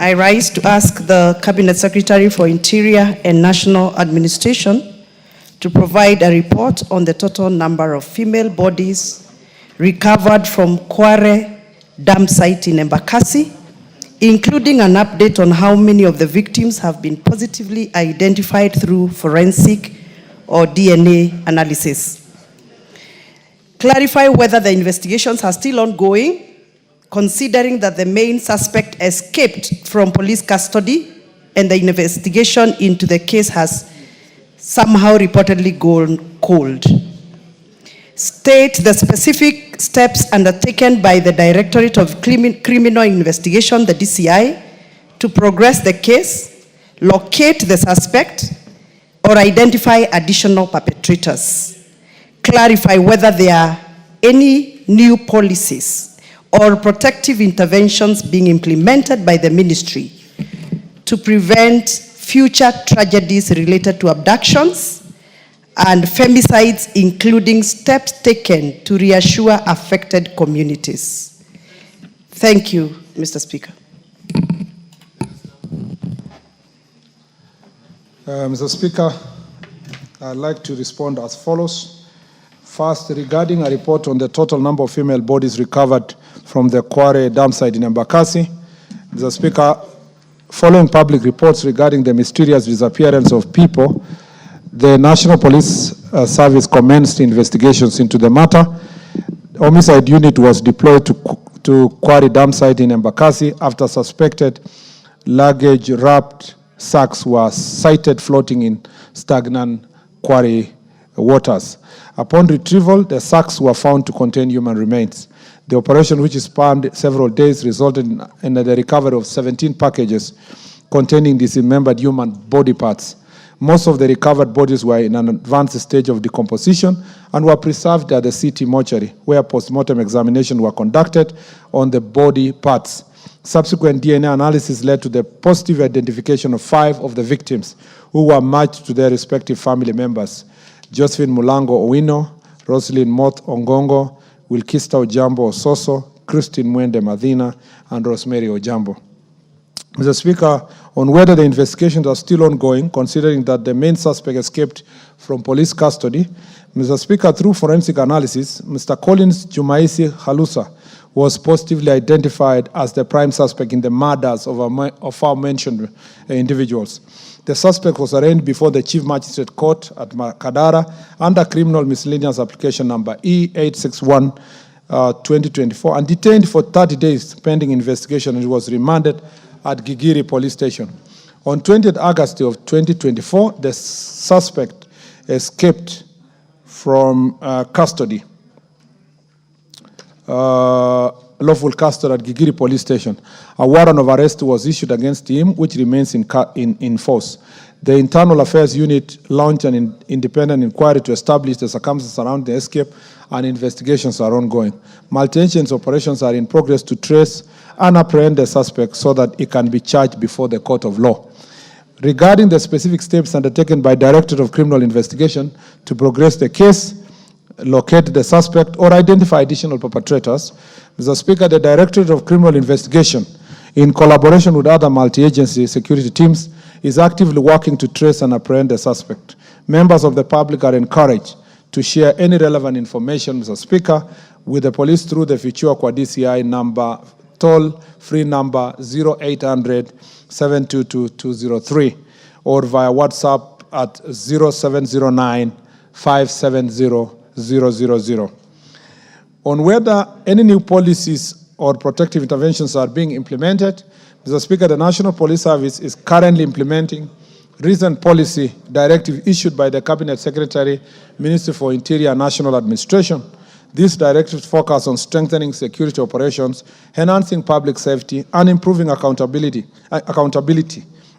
I rise to ask the Cabinet Secretary for Interior and National Administration to provide a report on the total number of female bodies recovered from Kware dam site in Embakasi, including an update on how many of the victims have been positively identified through forensic or DNA analysis. Clarify whether the investigations are still ongoing, considering that the main suspect escaped from police custody and the investigation into the case has somehow reportedly gone cold. State the specific steps undertaken by the Directorate of Criminal Investigation, the DCI, to progress the case, locate the suspect, or identify additional perpetrators. Clarify whether there are any new policies or protective interventions being implemented by the ministry to prevent future tragedies related to abductions and femicides, including steps taken to reassure affected communities. Thank you, Mr. Speaker. Mr. Speaker, I'd like to respond as follows. First, regarding a report on the total number of female bodies recovered from the Kware dam site in Embakasi, Mr. Speaker, following public reports regarding the mysterious disappearance of people, the National Police Service commenced investigations into the matter. The homicide unit was deployed to Kware dam site in Embakasi after suspected luggage-wrapped sacks were sighted floating in stagnant Kware waters. Upon retrieval, the sacks were found to contain human remains. The operation, which spanned several days, resulted in the recovery of 17 packages containing dismembered human body parts. Most of the recovered bodies were in an advanced stage of decomposition and were preserved at the city mortuary, where post-mortem examination were conducted on the body parts. Subsequent DNA analysis led to the positive identification of 5 of the victims, who were matched to their respective family members: Josephine Mulango Owino, Roslyn Moth Ongongo, Wilkista Ojambo Ososo, Christine Mwende Madina, and Rosemary Ojambo. Mr. Speaker, on whether the investigations are still ongoing, considering that the main suspect escaped from police custody, Mr. Speaker, through forensic analysis, Mr. Collins Jumaisi Halusa was positively identified as the prime suspect in the murders of our mentioned individuals. The suspect was arraigned before the Chief Magistrate Court at Kadara under criminal miscellaneous application number E861 2024 and detained for 30 days pending investigation, and was remanded at Gigiri Police Station. On 20th August of 2024, the suspect escaped from custody, lawful custody at Gigiri Police Station. A warrant of arrest was issued against him, which remains in force. The Internal Affairs Unit launched an independent inquiry to establish the circumstances around the escape, and investigations are ongoing. Multi-agency operations are in progress to trace and apprehend the suspect so that he can be charged before the court of law. Regarding the specific steps undertaken by Directorate of Criminal Investigation to progress the case, locate the suspect, or identify additional perpetrators, Mr. Speaker, the Directorate of Criminal Investigation, in collaboration with other multi-agency security teams, is actively working to trace and apprehend the suspect. Members of the public are encouraged to share any relevant information, Mr. Speaker, with the police through the Fichua Kwa DCI number, toll-free number 0800 722 203, or via WhatsApp at 0709 570 000. On whether any new policies or protective interventions are being implemented, Mr. Speaker, the National Police Service is currently implementing recent policy directive issued by the Cabinet Secretary, Ministry for Interior and National Administration. These directives focus on strengthening security operations, enhancing public safety, and improving accountability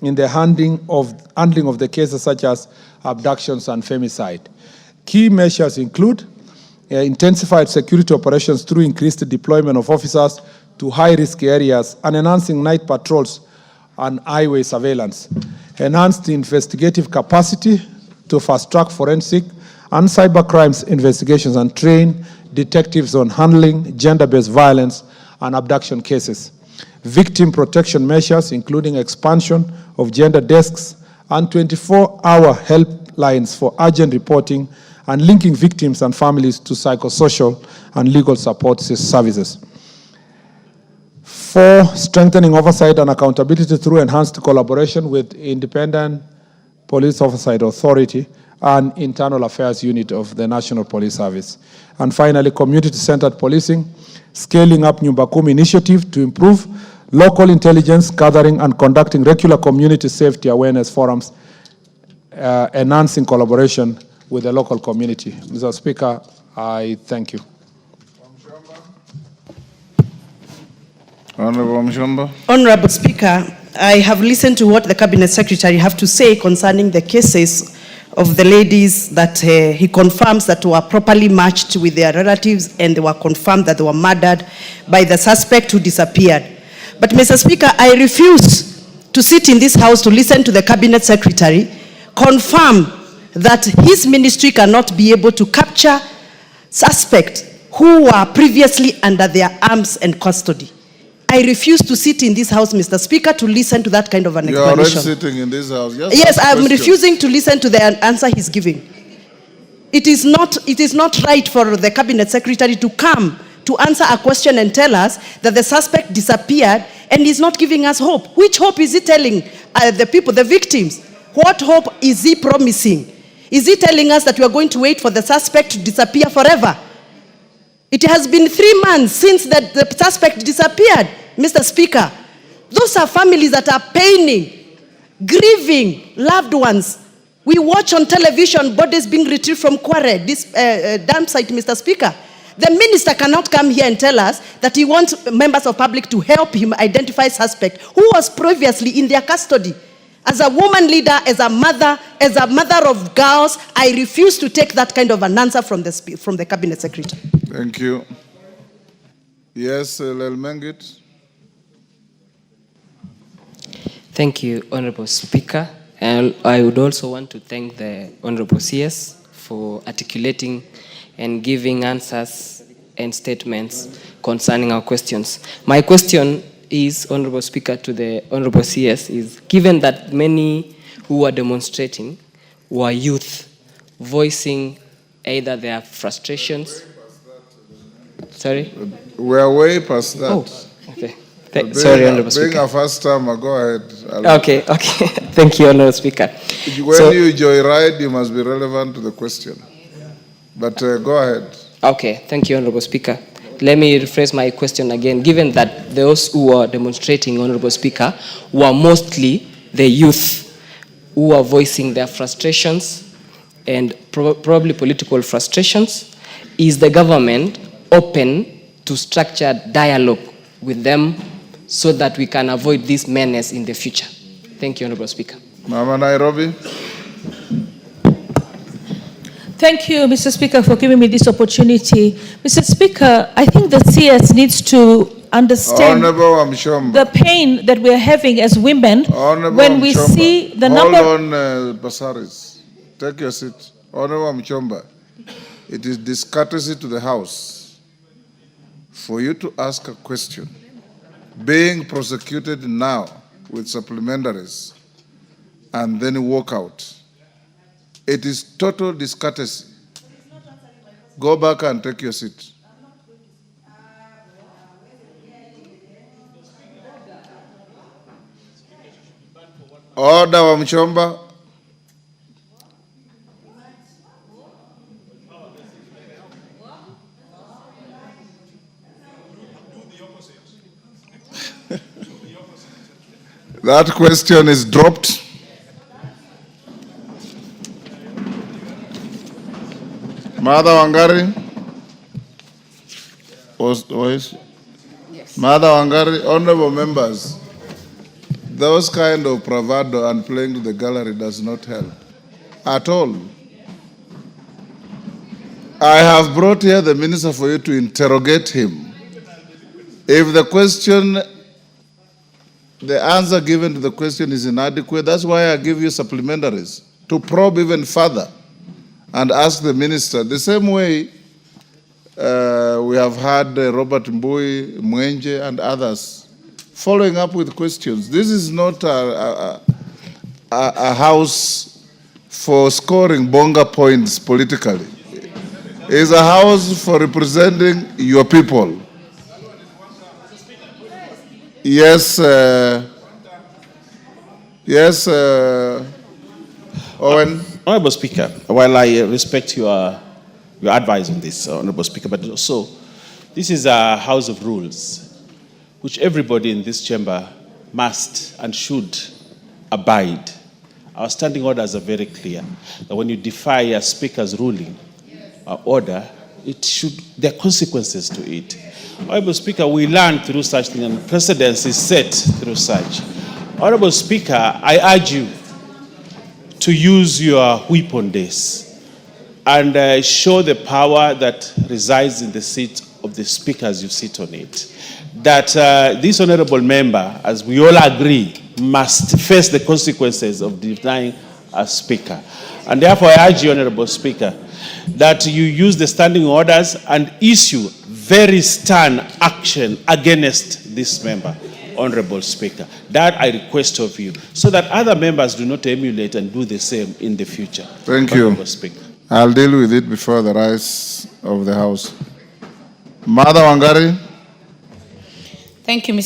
in the handling of the cases such as abductions and femicide. Key measures include intensified security operations through increased deployment of officers to high-risk areas and enhancing night patrols and highway surveillance, enhanced investigative capacity to fast-track forensic and cyber crimes investigations and train detectives on handling gender-based violence and abduction cases. victim protection measures, including expansion of gender desks, and 24-hour helplines for urgent reporting and linking victims and families to psychosocial and legal support services. 4, strengthening oversight and accountability through enhanced collaboration with independent police oversight authority and internal affairs unit of the National Police Service. And finally, community-centered policing, scaling up Nyumba Kumi initiative to improve local intelligence gathering and conducting regular community safety awareness forums, enhancing collaboration with the local community. Mr. Speaker, I thank you. Honorable Wamuchomba. Honorable Speaker, I have listened to what the Cabinet Secretary have to say concerning the cases of the ladies that he confirms that were properly matched with their relatives and they were confirmed that they were murdered by the suspect who disappeared. But Mr. Speaker, I refuse to sit in this house to listen to the Cabinet Secretary confirm that his ministry cannot be able to capture suspects who were previously under their arms and custody. I refuse to sit in this house, Mr. Speaker, to listen to that kind of an explanation. You are already sitting in this house. Yes, I am refusing to listen to the answer he's giving. It is not right for the Cabinet Secretary to come to answer a question and tell us that the suspect disappeared and he's not giving us hope. Which hope is he telling the people, the victims? What hope is he promising? Is he telling us that we are going to wait for the suspect to disappear forever? It has been 3 months since the suspect disappeared, Mr. Speaker. Those are families that are paining, grieving loved ones. We watch on television bodies being retrieved from Kware, this dam site, Mr. Speaker. The minister cannot come here and tell us that he wants members of public to help him identify suspect who was previously in their custody. As a woman leader, as a mother of girls, I refuse to take that kind of an answer from the Cabinet Secretary. Thank you. Yes, Lelmengit. Thank you, Honorable Speaker. And I would also want to thank the Honorable CS for articulating and giving answers and statements concerning our questions. My question is, Honorable Speaker, to the Honorable CS, is given that many who were demonstrating were youth, voicing either their frustrations. Sorry? We are way past that. Oh, okay. Sorry, Honorable Speaker. Being a first timer, go ahead. Okay. Thank you, Honorable Speaker. When you joyride, you must be relevant to the question. But go ahead. Okay, thank you, Honorable Speaker. Let me rephrase my question again. Given that those who were demonstrating, Honorable Speaker, were mostly the youth who were voicing their frustrations and probably political frustrations, is the government open to structured dialogue with them so that we can avoid this menace in the future? Thank you, Honorable Speaker. Mama Nairobi. Thank you, Mr. Speaker, for giving me this opportunity. Mr. Speaker, I think the CS needs to understand the pain that we're having as women when we see the number... Hold on, Basaris. Take your seat. Honorable Wamuchomba, it is discourtesy to the House for you to ask a question being prosecuted now with supplementaries and then walk out. It is total discourtesy. Go back and take your seat. Order, Wamuchomba. That question is dropped. Mother Wangari? Yes. Mother Wangari, honorable members, those kind of bravado and playing to the gallery does not help at all. I have brought here the minister for you to interrogate him. If the question, the answer given to the question is inadequate, that's why I give you supplementaries, to probe even further and ask the minister. The same way we have had Robert Mbui, Mwenje, and others following up with questions. This is not a house for scoring bonga points politically. It's a house for representing your people. Yes, yes, Owen. Honorable Speaker, while I respect your advice on this, Honorable Speaker, but also this is a house of rules which everybody in this chamber must and should abide. Our standing orders are very clear that when you defy a speaker's ruling or order, there are consequences to it. Honorable Speaker, we learn through such things, and precedence is set through such. Honorable Speaker, I urge you to use your whip on this and show the power that resides in the seat of the speaker as you sit on it. That this honorable member, as we all agree, must face the consequences of denying a speaker. And therefore I urge you, Honorable Speaker, that you use the standing orders and issue very stern action against this member, Honorable Speaker. That I request of you, so that other members do not emulate and do the same in the future. Thank Honorable you. Speaker. I'll deal with it before the rise of the House. Mother Wangari. Thank you, Mr.